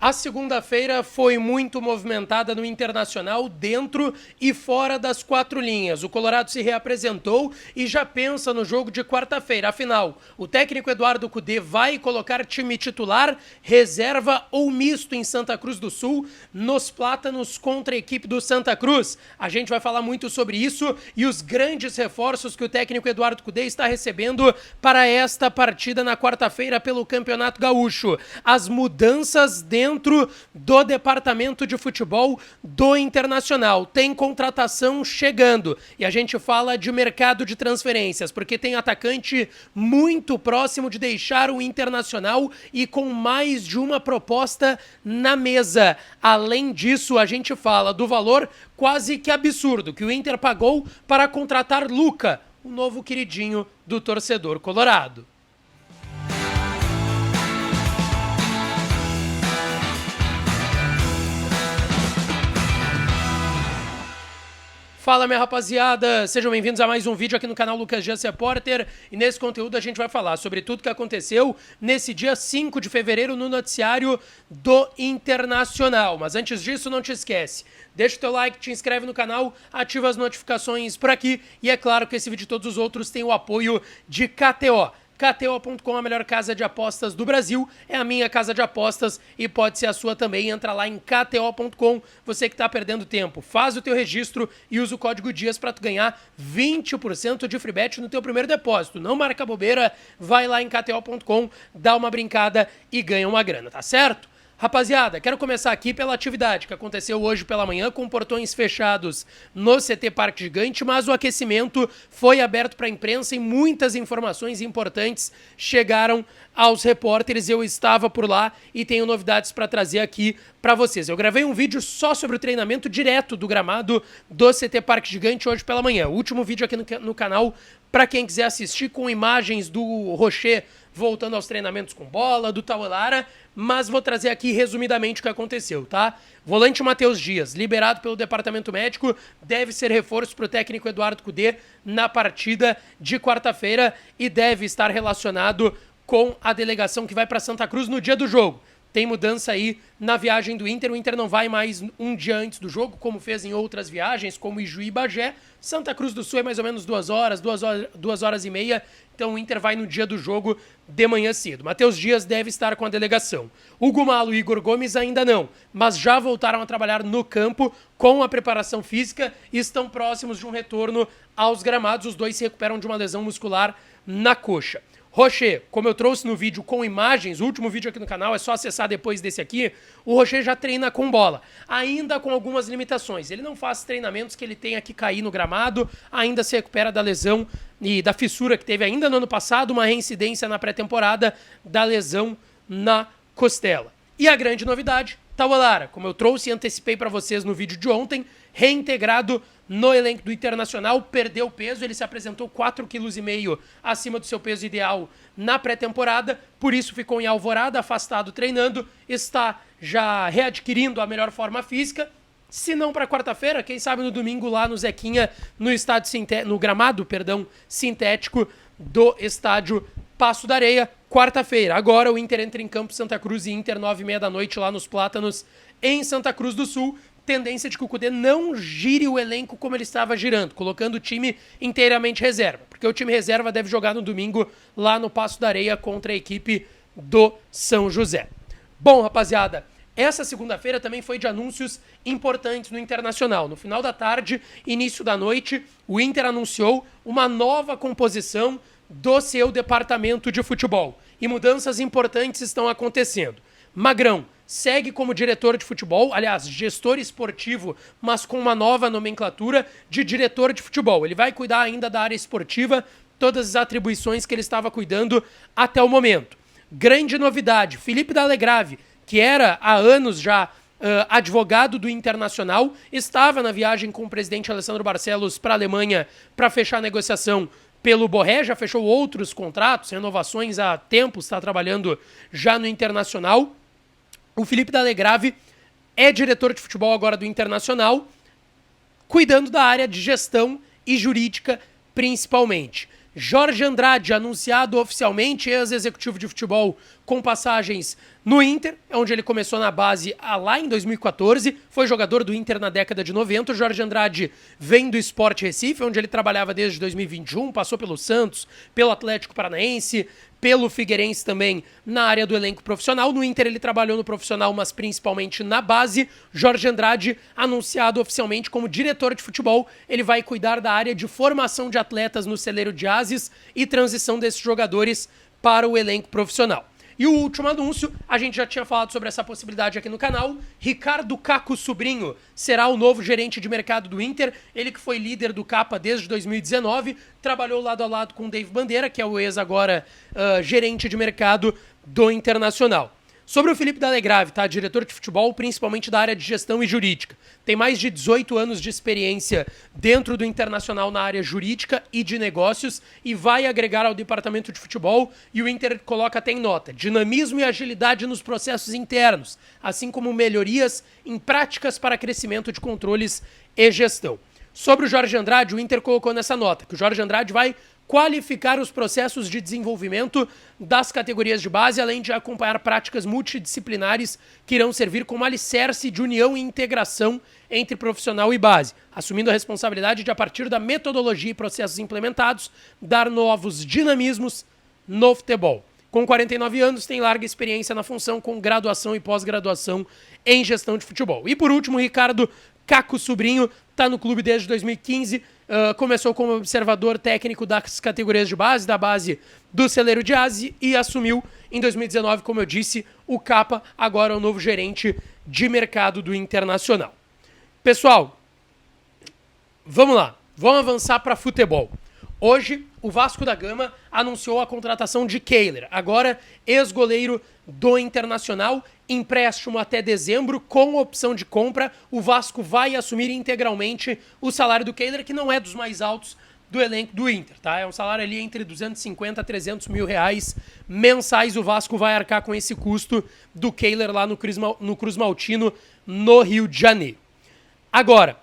A segunda-feira foi muito movimentada no Internacional, dentro e fora das quatro linhas. O Colorado se reapresentou e já pensa no jogo de quarta-feira. Afinal, o técnico Eduardo Cudê vai colocar time titular, reserva ou misto em Santa Cruz do Sul, nos Plátanos contra a equipe do Santa Cruz. A gente vai falar muito sobre isso e os grandes reforços que o técnico Eduardo Cudê está recebendo para esta partida na quarta-feira pelo Campeonato Gaúcho. As mudanças dentro do departamento de futebol do Internacional. Tem contratação chegando e a gente fala de mercado de transferências, porque tem atacante muito próximo de deixar o Internacional e com mais de uma proposta na mesa. Além disso, a gente fala do valor quase que absurdo que o Inter pagou para contratar Luca, o novo queridinho do torcedor colorado. Fala, minha rapaziada, sejam bem-vindos a mais um vídeo aqui no canal Lucas Dias Repórter, e nesse conteúdo a gente vai falar sobre tudo que aconteceu nesse dia 5 de fevereiro no noticiário do Internacional. Mas antes disso, não te esquece, deixa o teu like, te inscreve no canal, ativa as notificações por aqui, e é claro que esse vídeo e todos os outros têm o apoio de KTO. KTO.com, a melhor casa de apostas do Brasil, é a minha casa de apostas e pode ser a sua também. Entra lá em KTO.com, você que está perdendo tempo, faz o teu registro e usa o código DIAS para tu ganhar 20% de free bet no teu primeiro depósito. Não marca bobeira, vai lá em KTO.com, dá uma brincada e ganha uma grana, tá certo? Rapaziada, quero começar aqui pela atividade que aconteceu hoje pela manhã com portões fechados no CT Parque Gigante, mas o aquecimento foi aberto para a imprensa e muitas informações importantes chegaram aos repórteres. Eu estava por lá e tenho novidades para trazer aqui para vocês. Eu gravei um vídeo só sobre o treinamento direto do gramado do CT Parque Gigante hoje pela manhã. O último vídeo aqui no canal para quem quiser assistir, com imagens do Rocher voltando aos treinamentos com bola, do Tauelara, mas vou trazer aqui resumidamente o que aconteceu, tá? Volante Matheus Dias, liberado pelo departamento médico, deve ser reforço para o técnico Eduardo Cudê na partida de quarta-feira e deve estar relacionado com a delegação que vai para Santa Cruz no dia do jogo. Tem mudança aí na viagem do Inter, o Inter não vai mais um dia antes do jogo, como fez em outras viagens, como Ijuí e Bagé. Santa Cruz do Sul é mais ou menos 2 horas e meia, então o Inter vai no dia do jogo de manhã cedo. Matheus Dias deve estar com a delegação. Hugo Malo e Igor Gomes ainda não, mas já voltaram a trabalhar no campo com a preparação física e estão próximos de um retorno aos gramados. Os dois se recuperam de uma lesão muscular na coxa. Rocher, como eu trouxe no vídeo com imagens, o último vídeo aqui no canal, é só acessar depois desse aqui, o Rocher já treina com bola, ainda com algumas limitações. Ele não faz treinamentos que ele tenha que cair no gramado, ainda se recupera da lesão e da fissura que teve ainda no ano passado, uma reincidência na pré-temporada da lesão na costela. E a grande novidade, Tauelara, como eu trouxe e antecipei para vocês no vídeo de ontem, reintegrado no elenco do Internacional, perdeu peso, ele se apresentou 4,5 kg acima do seu peso ideal na pré-temporada, por isso ficou em Alvorada, afastado treinando, está já readquirindo a melhor forma física, se não para quarta-feira, quem sabe no domingo lá no Zequinha, no gramado sintético do estádio Passo da Areia, quarta-feira. Agora o Inter entra em campo, Santa Cruz e Inter, 9h30 da noite lá nos Plátanos, em Santa Cruz do Sul. Tendência de que o Cudê não gire o elenco como ele estava girando, colocando o time inteiramente reserva, porque o time reserva deve jogar no domingo lá no Passo da Areia contra a equipe do São José. Bom, rapaziada, essa segunda-feira também foi de anúncios importantes no Internacional. No final da tarde, início da noite, o Inter anunciou uma nova composição do seu departamento de futebol e mudanças importantes estão acontecendo. Magrão segue como diretor de futebol, aliás, gestor esportivo, mas com uma nova nomenclatura de diretor de futebol. Ele vai cuidar ainda da área esportiva, todas as atribuições que ele estava cuidando até o momento. Grande novidade, Felipe Dallegrave, que era há anos já advogado do Internacional, estava na viagem com o presidente Alessandro Barcelos para a Alemanha para fechar a negociação pelo Borré, já fechou outros contratos, renovações há tempos, está trabalhando já no Internacional. O Felipe Dallegrave é diretor de futebol agora do Internacional, cuidando da área de gestão e jurídica principalmente. Jorge Andrade, anunciado oficialmente, ex-executivo de futebol com passagens no Inter, onde ele começou na base lá em 2014, foi jogador do Inter na década de 90. O Jorge Andrade vem do Sport Recife, onde ele trabalhava desde 2021, passou pelo Santos, pelo Atlético Paranaense, pelo Figueirense também na área do elenco profissional. No Inter ele trabalhou no profissional, mas principalmente na base. Jorge Andrade, anunciado oficialmente como diretor de futebol, ele vai cuidar da área de formação de atletas no celeiro de Ases e transição desses jogadores para o elenco profissional. E o último anúncio, a gente já tinha falado sobre essa possibilidade aqui no canal, Ricardo Caco Sobrinho será o novo gerente de mercado do Inter, ele que foi líder do Capa desde 2019, trabalhou lado a lado com o Dave Bandeira, que é o agora gerente de mercado do Internacional. Sobre o Felipe Dalegrave, tá? Diretor de futebol, principalmente da área de gestão e jurídica. Tem mais de 18 anos de experiência dentro do Internacional na área jurídica e de negócios e vai agregar ao departamento de futebol, e o Inter coloca até em nota: dinamismo e agilidade nos processos internos, assim como melhorias em práticas para crescimento de controles e gestão. Sobre o Jorge Andrade, o Inter colocou nessa nota que o Jorge Andrade vai qualificar os processos de desenvolvimento das categorias de base, além de acompanhar práticas multidisciplinares que irão servir como alicerce de união e integração entre profissional e base, assumindo a responsabilidade de, a partir da metodologia e processos implementados, dar novos dinamismos no futebol. Com 49 anos, tem larga experiência na função, com graduação e pós-graduação em gestão de futebol. E por último, Ricardo Caco Sobrinho está no clube desde 2015, começou como observador técnico das categorias de base, da base do celeiro de Ases, e assumiu em 2019, como eu disse, o Capa, agora é o novo gerente de mercado do Internacional. Pessoal, vamos lá, vamos avançar para futebol. Hoje, o Vasco da Gama anunciou a contratação de Kehler, agora ex-goleiro do Internacional, empréstimo até dezembro, com opção de compra. O Vasco vai assumir integralmente o salário do Kehler, que não é dos mais altos do elenco do Inter, tá? É um salário ali entre 250 a 300 mil reais mensais. O Vasco vai arcar com esse custo do Kehler lá no Cruz Maltino, no Rio de Janeiro. Agora,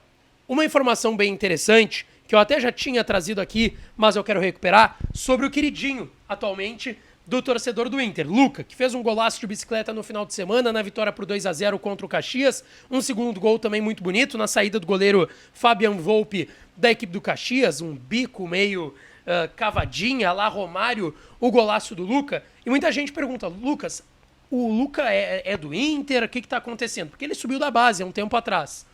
uma informação bem interessante, que eu até já tinha trazido aqui, mas eu quero recuperar, sobre o queridinho, atualmente, do torcedor do Inter, Luca, que fez um golaço de bicicleta no final de semana, na vitória por 2-0 contra o Caxias, um segundo gol também muito bonito, na saída do goleiro Fabian Volpe, da equipe do Caxias, um bico meio cavadinha, lá Romário, o golaço do Luca, e muita gente pergunta: Lucas, o Luca é do Inter? O que está acontecendo? Porque ele subiu da base há um tempo atrás.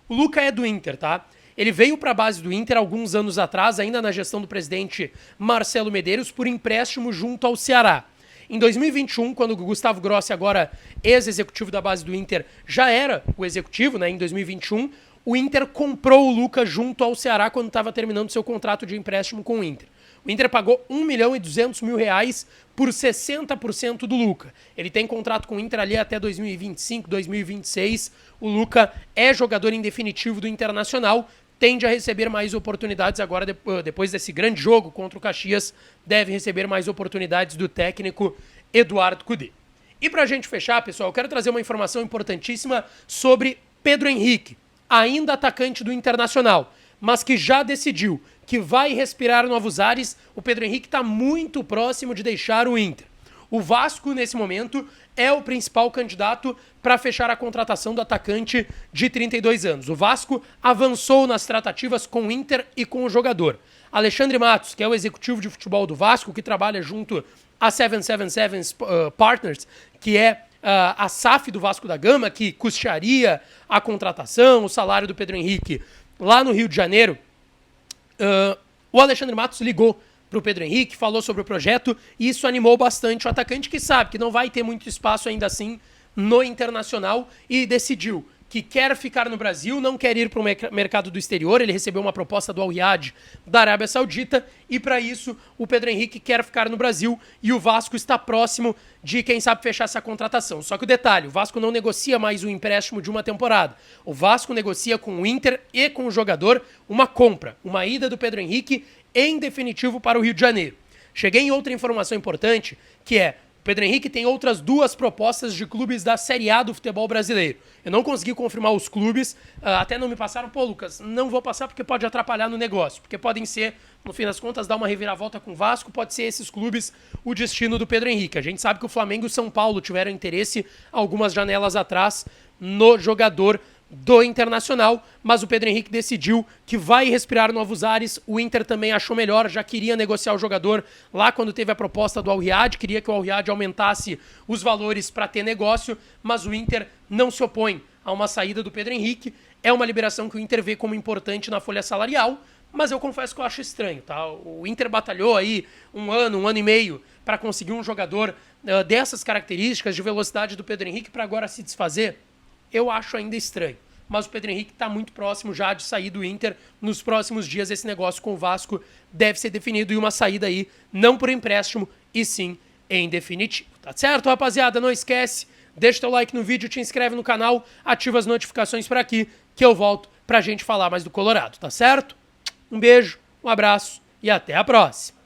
O Luca é do Inter, tá? Ele veio para a base do Inter alguns anos atrás, ainda na gestão do presidente Marcelo Medeiros, por empréstimo junto ao Ceará. Em 2021, quando o Gustavo Grossi, agora ex-executivo da base do Inter, já era o executivo, né? Em 2021, o Inter comprou o Luca junto ao Ceará quando estava terminando seu contrato de empréstimo com o Inter. O Inter pagou R$1.200.000 por 60% do Luca. Ele tem contrato com o Inter ali até 2025, 2026. O Luca é jogador em definitivo do Internacional, tende a receber mais oportunidades agora, depois desse grande jogo contra o Caxias, deve receber mais oportunidades do técnico Eduardo Cudê. E pra gente fechar, pessoal, eu quero trazer uma informação importantíssima sobre Pedro Henrique, ainda atacante do Internacional, mas que já decidiu que vai respirar novos ares. O Pedro Henrique está muito próximo de deixar o Inter. O Vasco, nesse momento, é o principal candidato para fechar a contratação do atacante de 32 anos. O Vasco avançou nas tratativas com o Inter e com o jogador. Alexandre Matos, que é o executivo de futebol do Vasco, que trabalha junto a 777 Partners, que é a SAF do Vasco da Gama, que custearia a contratação, o salário do Pedro Henrique lá no Rio de Janeiro. O Alexandre Matos ligou para o Pedro Henrique, falou sobre o projeto, e isso animou bastante o atacante, que sabe que não vai ter muito espaço ainda assim no Internacional, e decidiu que quer ficar no Brasil, não quer ir para o mercado do exterior. Ele recebeu uma proposta do Al Riyad da Arábia Saudita, e para isso o Pedro Henrique quer ficar no Brasil, e o Vasco está próximo de, quem sabe, fechar essa contratação. Só que o detalhe: o Vasco não negocia mais um empréstimo de uma temporada. O Vasco negocia com o Inter e com o jogador uma compra, uma ida do Pedro Henrique em definitivo para o Rio de Janeiro. Cheguei em outra informação importante, que é: O Pedro Henrique tem outras 2 propostas de clubes da Série A do futebol brasileiro. Eu não consegui confirmar os clubes, até não me passaram. Pô, Lucas, não vou passar porque pode atrapalhar no negócio. Porque podem ser, no fim das contas, dar uma reviravolta com o Vasco, pode ser esses clubes o destino do Pedro Henrique. A gente sabe que o Flamengo e o São Paulo tiveram interesse algumas janelas atrás no jogador do Internacional, mas o Pedro Henrique decidiu que vai respirar novos ares. O Inter também achou melhor, já queria negociar o jogador lá quando teve a proposta do Al Riyad, queria que o Al Riyad aumentasse os valores para ter negócio, mas o Inter não se opõe a uma saída do Pedro Henrique. É uma liberação que o Inter vê como importante na folha salarial, mas eu confesso que eu acho estranho, tá? O Inter batalhou aí um ano e meio para conseguir um jogador dessas características de velocidade do Pedro Henrique para agora se desfazer. Eu acho ainda estranho, mas o Pedro Henrique está muito próximo já de sair do Inter. Nos próximos dias esse negócio com o Vasco deve ser definido e uma saída aí não por empréstimo e sim em definitivo, tá certo, rapaziada? Não esquece, deixa teu like no vídeo, te inscreve no canal, ativa as notificações por aqui que eu volto pra gente falar mais do Colorado, tá certo? Um beijo, um abraço e até a próxima!